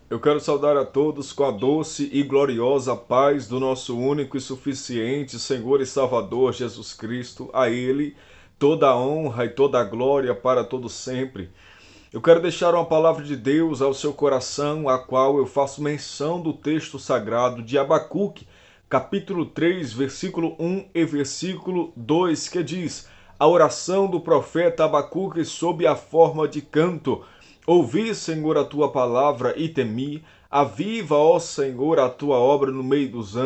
Eu quero saudar a todos com a doce e gloriosa paz do nosso único e suficiente Senhor e Salvador Jesus Cristo. A Ele toda a honra e toda a glória para todo sempre. Eu quero deixar uma palavra de Deus ao seu coração, a qual eu faço menção do texto sagrado de Abacuque, capítulo 3, versículo 1 e versículo 2, que diz: a oração do profeta Abacuque sob a forma de canto. Ouvi, Senhor, a tua palavra e temi. Aviva, ó Senhor, a tua obra no meio dos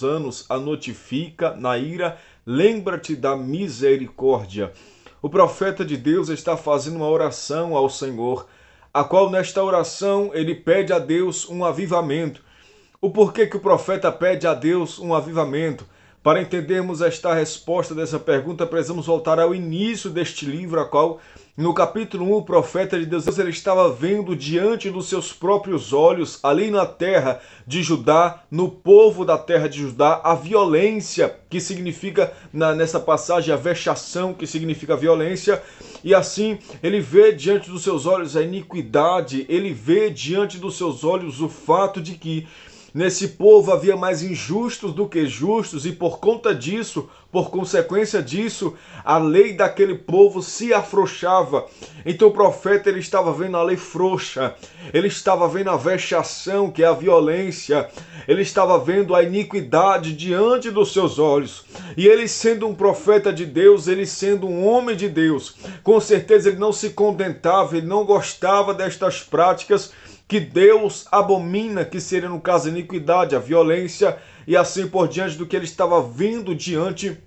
anos a notifica, na ira, lembra-te da misericórdia. O profeta de Deus está fazendo uma oração ao Senhor, a qual nesta oração ele pede a Deus um avivamento. O porquê que o profeta pede a Deus um avivamento? Para entendermos esta resposta dessa pergunta, precisamos voltar ao início deste livro, a qual, no capítulo 1, o profeta de Deus ele estava vendo diante dos seus próprios olhos, ali na terra de Judá, no povo da terra de Judá, a violência, que significa, nessa passagem, a vexação, que significa violência, e assim ele vê diante dos seus olhos a iniquidade, ele vê diante dos seus olhos o fato de que nesse povo havia mais injustos do que justos, e por conta disso, por consequência disso, a lei daquele povo se afrouxava. Então o profeta ele estava vendo a lei frouxa, ele estava vendo a vexação, que é a violência, ele estava vendo a iniquidade diante dos seus olhos. E ele, sendo um profeta de Deus, ele sendo um homem de Deus, com certeza ele não se contentava, ele não gostava destas práticas que Deus abomina, que seria no caso a iniquidade, a violência e assim por diante, do que ele estava vendo diante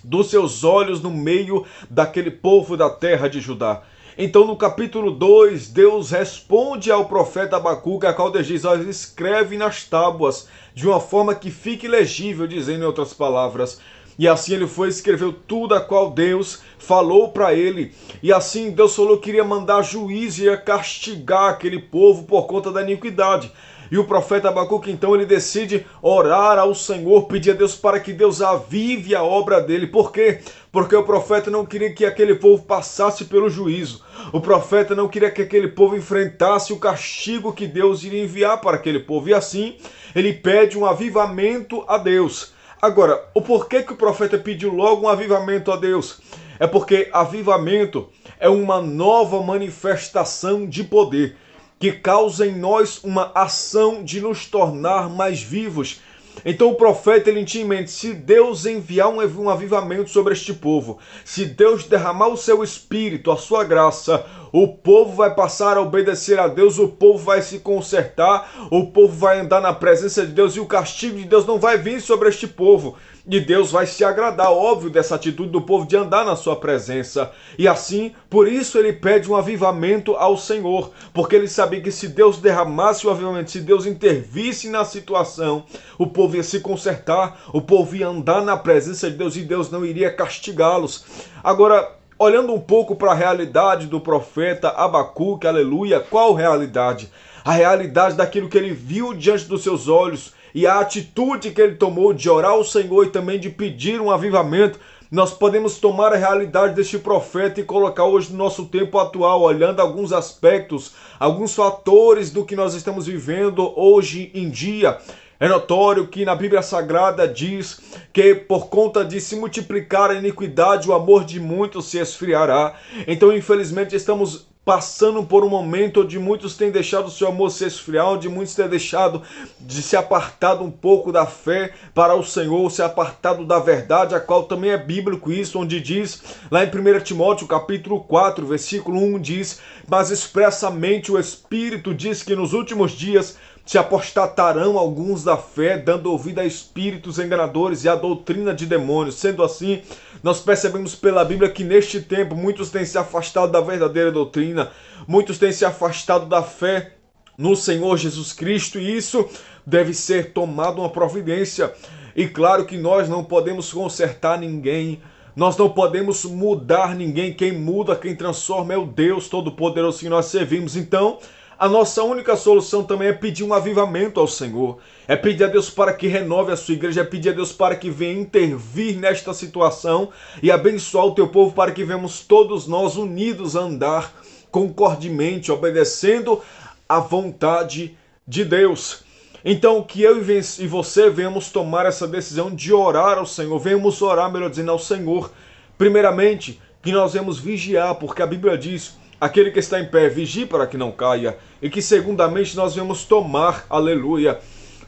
dos seus olhos no meio daquele povo da terra de Judá. Então no capítulo 2, Deus responde ao profeta Abacuque, a qual Deus diz: olha, escreve nas tábuas de uma forma que fique legível, dizendo em outras palavras. E assim ele foi, escreveu tudo a qual Deus falou para ele. E assim Deus falou que iria mandar juízo e ia castigar aquele povo por conta da iniquidade. E o profeta Abacuque então ele decide orar ao Senhor, pedir a Deus para que Deus avive a obra dele. Por quê? Porque o profeta não queria que aquele povo passasse pelo juízo. O profeta não queria que aquele povo enfrentasse o castigo que Deus iria enviar para aquele povo. E assim ele pede um avivamento a Deus. Agora, o porquê que o profeta pediu logo um avivamento a Deus? É porque avivamento é uma nova manifestação de poder que causa em nós uma ação de nos tornar mais vivos. Então o profeta ele tinha em mente: se Deus enviar um avivamento sobre este povo, se Deus derramar o seu espírito, a sua graça, o povo vai passar a obedecer a Deus, o povo vai se consertar, o povo vai andar na presença de Deus e o castigo de Deus não vai vir sobre este povo. E Deus vai se agradar, óbvio, dessa atitude do povo de andar na sua presença. E assim, por isso ele pede um avivamento ao Senhor, porque ele sabia que se Deus derramasse o avivamento, se Deus intervisse na situação, o povo ia se consertar, o povo ia andar na presença de Deus e Deus não iria castigá-los. Agora, olhando um pouco para a realidade do profeta Abacuque, aleluia, qual realidade? A realidade daquilo que ele viu diante dos seus olhos e a atitude que ele tomou de orar ao Senhor e também de pedir um avivamento. Nós podemos tomar a realidade deste profeta e colocar hoje no nosso tempo atual, olhando alguns aspectos, alguns fatores do que nós estamos vivendo hoje em dia. É notório que na Bíblia Sagrada diz que por conta de se multiplicar a iniquidade, o amor de muitos se esfriará. Então, infelizmente, estamos passando por um momento onde muitos têm deixado o seu amor se esfriar, onde muitos têm deixado de se apartado um pouco da fé para o Senhor, se apartado da verdade, a qual também é bíblico isso, onde diz, lá em 1 Timóteo capítulo 4, versículo 1, diz: mas expressamente o Espírito diz que nos últimos dias se apostatarão alguns da fé, dando ouvido a espíritos enganadores e a doutrina de demônios. Sendo assim, nós percebemos pela Bíblia que neste tempo muitos têm se afastado da verdadeira doutrina, muitos têm se afastado da fé no Senhor Jesus Cristo, e isso deve ser tomado uma providência. E claro que nós não podemos consertar ninguém, nós não podemos mudar ninguém. Quem muda, quem transforma é o Deus Todo-Poderoso que nós servimos. Então, a nossa única solução também é pedir um avivamento ao Senhor. É pedir a Deus para que renove a sua igreja. É pedir a Deus para que venha intervir nesta situação e abençoar o teu povo, para que venhamos todos nós unidos a andar concordemente, obedecendo a vontade de Deus. Então, que eu e você venhamos tomar essa decisão de orar ao Senhor, venhamos orar, melhor dizendo, ao Senhor. Primeiramente, que nós venhamos vigiar, porque a Bíblia diz, aquele que está em pé, vigie para que não caia. E que, segundamente, nós venhamos tomar, aleluia,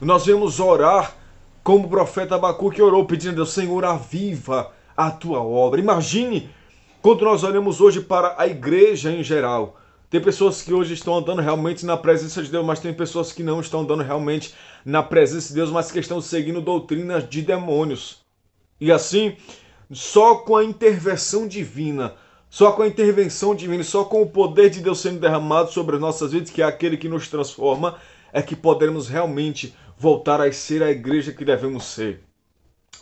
nós venhamos orar, como o profeta Abacuque orou, pedindo a Deus, Senhor, aviva a tua obra. Imagine, quando nós olhamos hoje para a igreja em geral, tem pessoas que hoje estão andando realmente na presença de Deus, mas tem pessoas que não estão andando realmente na presença de Deus, mas que estão seguindo doutrinas de demônios. E assim, só com a intervenção divina, só com a intervenção divina, só com o poder de Deus sendo derramado sobre as nossas vidas, que é aquele que nos transforma, é que poderemos realmente voltar a ser a igreja que devemos ser.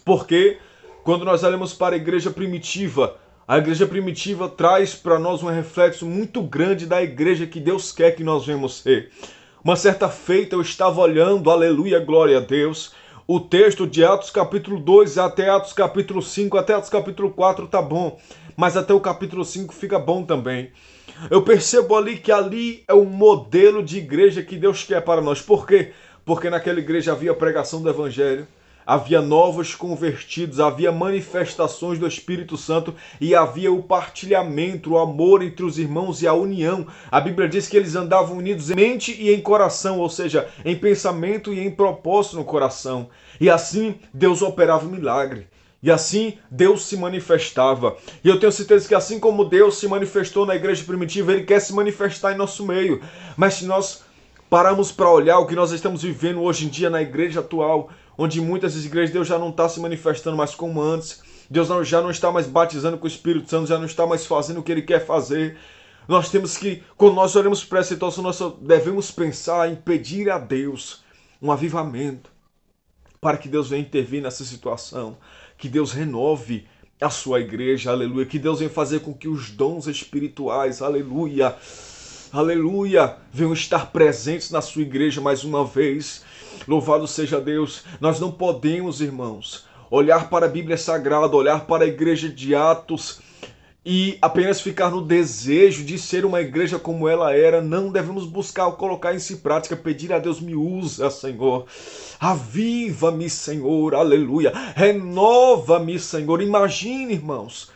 Porque quando nós olhamos para a igreja primitiva traz para nós um reflexo muito grande da igreja que Deus quer que nós venhamos ser. Uma certa feita eu estava olhando, aleluia, glória a Deus, o texto de Atos capítulo 2 até Atos capítulo 5, até Atos capítulo 4 tá bom, mas até o capítulo 5 fica bom também. Eu percebo ali que ali é um modelo de igreja que Deus quer para nós. Por quê? Porque naquela igreja havia pregação do evangelho, havia novos convertidos, havia manifestações do Espírito Santo e havia o partilhamento, o amor entre os irmãos e a união. A Bíblia diz que eles andavam unidos em mente e em coração, ou seja, em pensamento e em propósito no coração. E assim Deus operava o milagre. E assim Deus se manifestava. E eu tenho certeza que assim como Deus se manifestou na igreja primitiva, Ele quer se manifestar em nosso meio. Mas se nós pararmos para olhar o que nós estamos vivendo hoje em dia na igreja atual, onde muitas igrejas Deus já não está se manifestando mais como antes, Deus já não está mais batizando com o Espírito Santo, já não está mais fazendo o que Ele quer fazer. Nós temos que, quando nós olhamos para essa situação, nós devemos pensar em pedir a Deus um avivamento, para que Deus venha intervir nessa situação, que Deus renove a sua igreja, aleluia, que Deus venha fazer com que os dons espirituais, aleluia, aleluia, venham estar presentes na sua igreja mais uma vez. Louvado seja Deus. Nós não podemos, irmãos, olhar para a Bíblia Sagrada, olhar para a igreja de Atos e apenas ficar no desejo de ser uma igreja como ela era. Não devemos buscar colocar isso em prática, pedir a Deus, me usa, Senhor. Aviva-me, Senhor, aleluia. Renova-me, Senhor. Imagine, irmãos,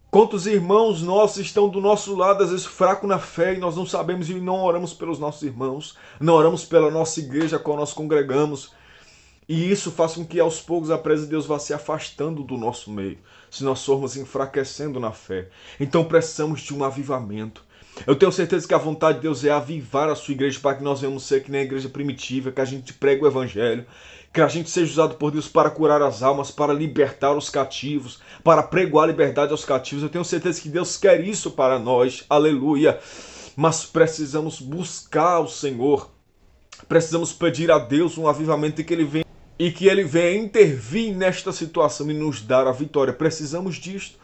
quantos irmãos nossos estão do nosso lado, às vezes fracos na fé, e nós não sabemos e não oramos pelos nossos irmãos, não oramos pela nossa igreja, qual nós congregamos. E isso faz com que aos poucos a presença de Deus vá se afastando do nosso meio, se nós formos enfraquecendo na fé. Então precisamos de um avivamento. Eu tenho certeza que a vontade de Deus é avivar a sua igreja para que nós venhamos ser que nem a igreja primitiva, que a gente pregue o evangelho, que a gente seja usado por Deus para curar as almas, para libertar os cativos, para pregoar a liberdade aos cativos. Eu tenho certeza que Deus quer isso para nós, aleluia. Mas precisamos buscar o Senhor, precisamos pedir a Deus um avivamento e que Ele venha intervir nesta situação e nos dar a vitória. Precisamos disto.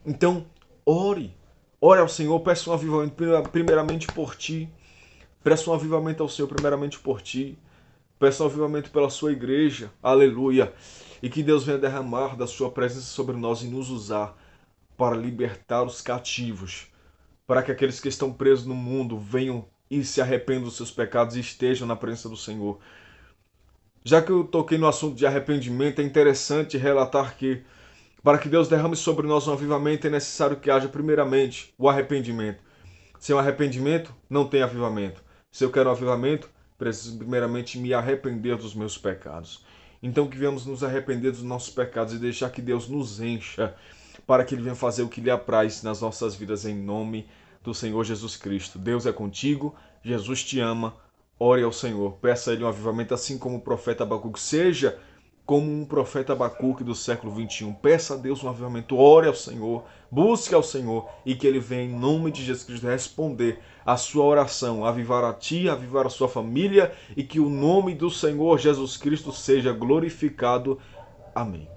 Então, ore ao Senhor, peça um avivamento primeiramente por ti, peça um avivamento ao Senhor primeiramente por ti. Peça um avivamento pela sua igreja, aleluia, e que Deus venha derramar da sua presença sobre nós e nos usar para libertar os cativos, para que aqueles que estão presos no mundo venham e se arrependam dos seus pecados e estejam na presença do Senhor. Já que eu toquei no assunto de arrependimento, é interessante relatar que para que Deus derrame sobre nós um avivamento é necessário que haja primeiramente o arrependimento. Sem o arrependimento, não tem avivamento. Se eu quero um avivamento, preciso primeiramente me arrepender dos meus pecados. Então que venhamos nos arrepender dos nossos pecados e deixar que Deus nos encha para que Ele venha fazer o que lhe apraz nas nossas vidas em nome do Senhor Jesus Cristo. Deus é contigo, Jesus te ama, ore ao Senhor, peça a Ele um avivamento assim como o profeta Abacuque, seja como um profeta Abacuque do século 21. Peça a Deus um avivamento, ore ao Senhor, busque ao Senhor e que Ele venha em nome de Jesus Cristo responder a sua oração, avivar a ti, avivar a sua família e que o nome do Senhor Jesus Cristo seja glorificado. Amém.